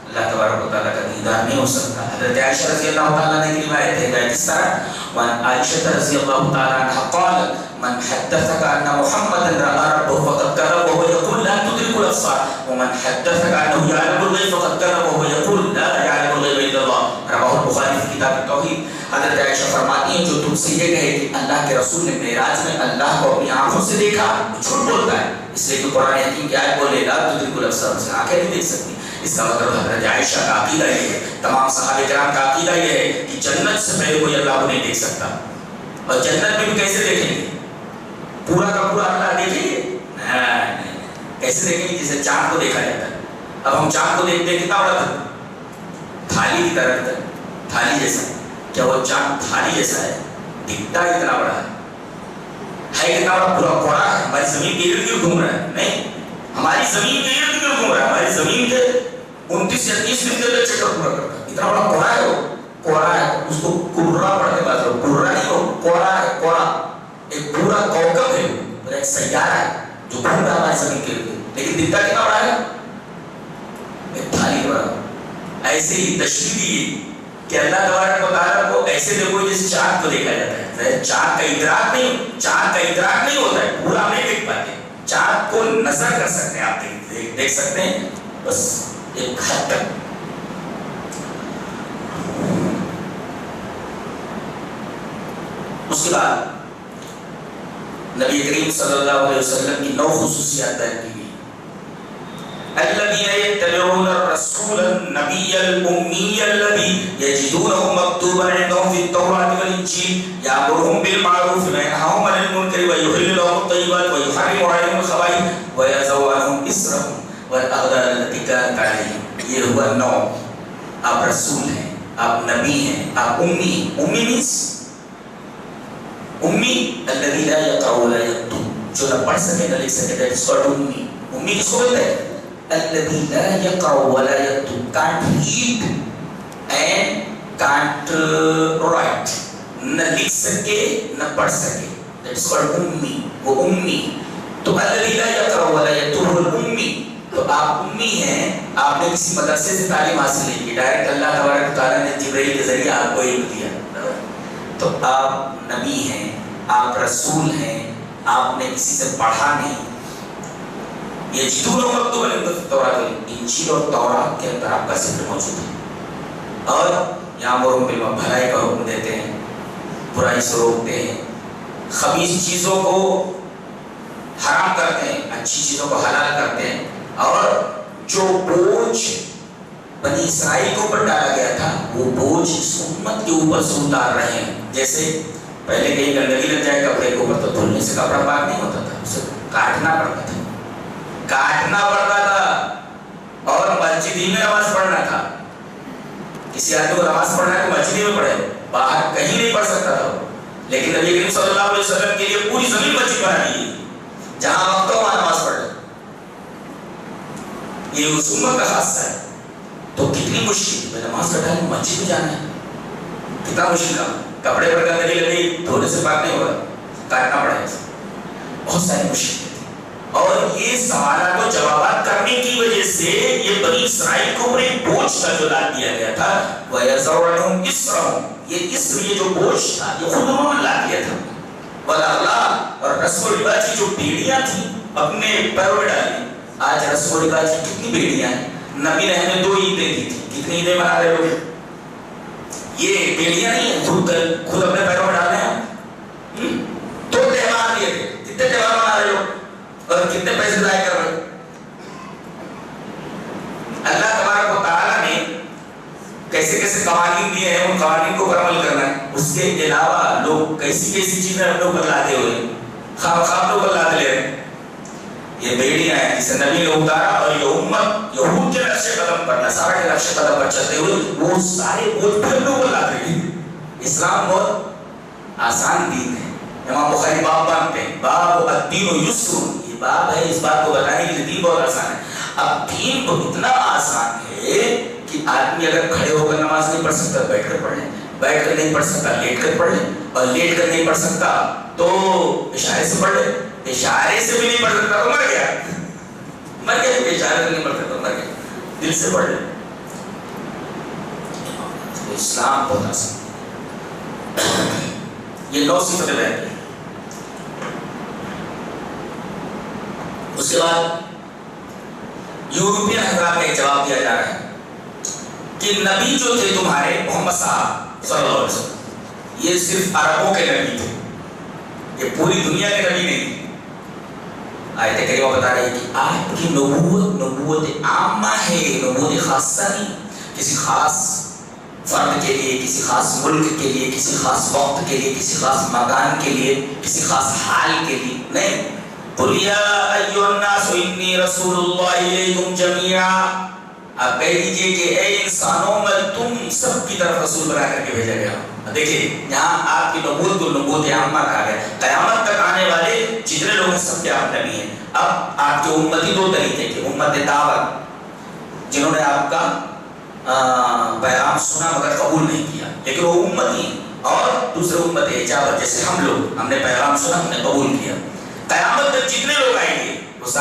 اللہ تبارک و تعالیٰ کا دیدار نہیں ہو سکتا. حضرت عائشہ رضی اللہ تعالیٰ نے ایک روایت ہے جس طرح وعن عائشہ رضی اللہ تعالیٰ عنہ قالت من حدثك ان محمدا راى ربه فقد كذب وهو يقول لا تدرك الابصار ومن حدثك انه يعلم الغيب فقد كذب وهو يقول لا يعلم الغيب الا الله. رواه البخاری في کتاب التوحید. حضرت عائشہ فرماتی ہیں جو تم سے یہ کہے کہ اللہ کے رسول نے معراج میں اللہ کو اپنی آنکھوں سے دیکھا, جھوٹ بولتا ہے. اس لیے کہ قرآن حکیم کی آیت بولے لا تدرک الابصار, سے آنکھیں نہیں دیکھ سکتی. اس کا مطلب حضرت عائشہ کا عقیدہ یہ ہے, تمام صحابہ کرام کا عقیدہ یہ ہے کہ جنت سے پہلے کوئی اللہ کو نہیں دیکھ سکتا. اور جنت میں بھی کیسے دیکھیں گے, پورا کا پورا اللہ دیکھیں گے؟ نہیں. کیسے دیکھیں گے؟ جسے چاند کو دیکھا جاتا ہے. اب ہم چاند کو دیکھتے ہیں کتنا بڑا تھا, تھالی کی طرح, تھالی جیسا. کیا وہ چاند تھالی جیسا ہے؟ دکھتا اتنا بڑا ہے ہے کتنا بڑا پورا کوڑا ہے، ہماری زمین کے ارد گرد گھوم رہا ہے. نہیں، ہماری زمین کے ارد گرد گھوم رہا ہے، ہماری زمین کے 29 یا 30 دن کے چکر پورا کرتا ہے. اتنا بڑا کوڑا ہے، وہ کوڑا ہے. اس کو کورا پڑھتے بات کرو، کورا نہیں، وہ کوڑا ہے. کوڑا ایک پورا کوكب ہے، وہ ایک سیارہ ہے جو گھوم رہا ہے ہماری زمین کے ارد، لیکن دکھتا کتنا بڑا ہے؟ ایک تھالی بڑا. ایسے ہی تشریح دی کہ اللہ تبارک و تعالیٰ کو ایسے دیکھو جیسے چاند کو دیکھا جاتا ہے. چاند کا ادراک نہیں ہوتا ہے، پورا نہیں دیکھ پاتے. چاند کو نظر کر سکتے ہیں، آپ دیکھ سکتے ہیں بس ایک حد تک. اس کے بعد نبی کریم صلی اللہ علیہ وسلم کی 9 خصوصیات بیان کی گئی. الذين يتبعون الرسول النبي الأمي الذي يجدونه مكتوبا عندهم في التوراة والإنجيل يأمرهم بالمعروف وينهاهم عن المنكر ويحل لهم الطيبات ويحرم عليهم الخبائث ويضع عنهم إصرهم والأغلال التي كانت عليهم. یہ ہوا 9. آپ رسول ہیں، آپ نبی ہیں، آپ امی ہیں. امی means امی الذي لا يقرأ ولا يكتب، جو نہ پڑھ سکے نہ لکھ سکے. that is called امی. امی کس کو بولتے ہیں؟ الذي لا يقرأ ولا يكتب، can't read and can't write، نہ لکھ سکے نہ پڑھ سکے. that is called امی. وہ امی. تو الذي لا يقرأ ولا يكتب الأمی. تو آپ امی ہیں، آپ نے کسی مدرسے سے تعلیم حاصل نہیں کی، ڈائریکٹ اللہ تبارک و تعالیٰ نے جبرائیل کے ذریعے آپ کو علم دیا. تو آپ نبی ہیں، آپ رسول ہیں، آپ نے کسی سے پڑھا نہیں. یہ جتنا مکتوب تورات انجیل اور تورات کے اندر آپ کا ذکر موجود ہے. اور یہاں مروں پہ بھلائی کا حکم دیتے ہیں، برائی سے روکتے ہیں، خبیث چیزوں کو حرام کرتے ہیں، اچھی چیزوں کو حلال کرتے ہیں. اور جو بوجھ بنی اسرائیل کے اوپر ڈالا گیا تھا وہ بوجھ اس امت کے اوپر سے اتار رہے ہیں. جیسے پہلے کہیں گندگی لگ جائے کپڑے کے اوپر تو دھلنے سے کپڑا پاک نہیں ہوتا تھا، اسے کاٹنا پڑتا تھا اور مسجد ہی میں نماز پڑھنا تھا. کسی آدمی کو نماز پڑھنا ہے تو مسجد ہی میں پڑھے، باہر کہیں نہیں پڑھ سکتا تھا. لیکن نبی کریم صلی اللہ علیہ وسلم کے لیے پوری زمین مسجد بنا دی گئی، جہاں وقت ہو وہاں نماز پڑھ لے. یہ اس امت کا خاصہ ہے. تو کتنی مشکل، میں نماز پڑھا ہے مسجد میں جانا ہے، کتنا مشکل کام. کپڑے پر گندگی لگی، دھونے سے پاک نہیں ہوگا، کاٹنا پڑے گا. بہت ساری مشکل. اور یہ سوالات و جوابات کرنے کی وجہ سے یہ بنی اسرائیل کو ایک بوجھ کا جو لاد دیا گیا تھا، وَيَضَعُ عَنْهُمْ إِصْرَهُمْ، یہ اسر، یہ جو بوجھ تھا یہ خود انہوں نے لاد دیا تھا. وَالْأَغْلَالَ، اور رسم و رواج کی جو بیڑیاں تھیں اپنے پیروں میں ڈالی. آج رسم و رواج کی کتنی بیڑیاں ہیں. نبی نے ہمیں 2 عیدیں دی تھی، کتنی عیدیں منا رہے ہو؟ یہ بیڑیاں نہیں ہیں خود اپنے پیروں میں ڈالنے ہیں. 2 تہوار دیے تھے، کتنے تہوار منا رہے ہو اور کتنے پیسے ضائع کر رہے ہو؟ اللہ تبارک و تعالیٰ نے کیسے کیسے قوانین دیے ہیں، ان قوانین کو عمل کرنا ہے. اس کے علاوہ لوگ کیسی کیسی چیزیں اپنے اوپر لاتے ہوئے خواہ اوپر لاتے لے رہے ہیں. یہ بیڑیاں ہیں جسے نبی نے اتارا، اور یہ امت یہود کے نقش قدم پر، نصارہ کے نقش قدم پر چلتے ہوئے وہ سارے بوجھ پھر اپنے اوپر لاتے ہیں. اسلام بہت آسان دین ہے. امام بخاری باب باندھتے ہیں، باب الدین یسر، یہ باب ہے اس بات کو بتانے کے لیے دین بہت آسان ہے. اب دین تو اتنا آسان ہے کہ آدمی اگر کھڑے ہو کر نماز نہیں پڑھ سکتا بیٹھ کر پڑھ لیں، بیٹھ کر نہیں پڑھ سکتا لیٹ کر پڑھ لیں، اور لیٹ کر نہیں پڑھ سکتا تو اشارے سے پڑھ لیں. اشارے سے بھی نہیں پڑھ سکتا تو مر گیا، اشارے سے نہیں پڑھ سکتا مر گیا. دل سے پڑھ لیں. اسلام بہت آسان. یہ 9 صفتیں بیان کی. اس کے بعد یورپین حضرات کا ایک جواب دیا جا رہا ہے کہ نبی جو تھے تمہارے محمد صاحب صلی اللہ علیہ وسلم، یہ صرف عربوں کے نبی تھے، یہ پوری دنیا کے نبی نہیں تھے. آیت کریمہ بتا رہی ہے کہ آپ کی نبوت عامہ ہے، نبوت خاصہ نہیں، کسی خاص فرد کے لیے، کسی خاص ملک کے لیے، کسی خاص وقت کے لیے، کسی خاص مکان کے لیے، کسی خاص حال کے لیے نہیں. قُلْ يَا أَيُّهَا النَّاسُ إِنِّي رَسُولُ اللَّهِ إِلَيْكُمْ جَمِيعًا. آپ کہہ دیجئے کہ اے انسانوں میں تم سب کی طرف رسول بنا کر کے بھیجا گیا. دیکھیے یہاں آپ کی نبوت کو نبوت عامہ کہا گیا. قیامت تک آنے والے جتنے لوگ ہیں سب کے آپ نبی ہیں. اب آپ کے امتی دو طریقے کے، امت دعوت جنہوں نے آپ کا پیغام سنا مگر قبول نہیں کیا لیکن وہ امتی ہیں، اور دوسرے امت اجابت جیسے ہم لوگ، ہم نے پیغام سنا، ہم نے قبول کیا. قیامت تک جتنے لوگ آئیں گے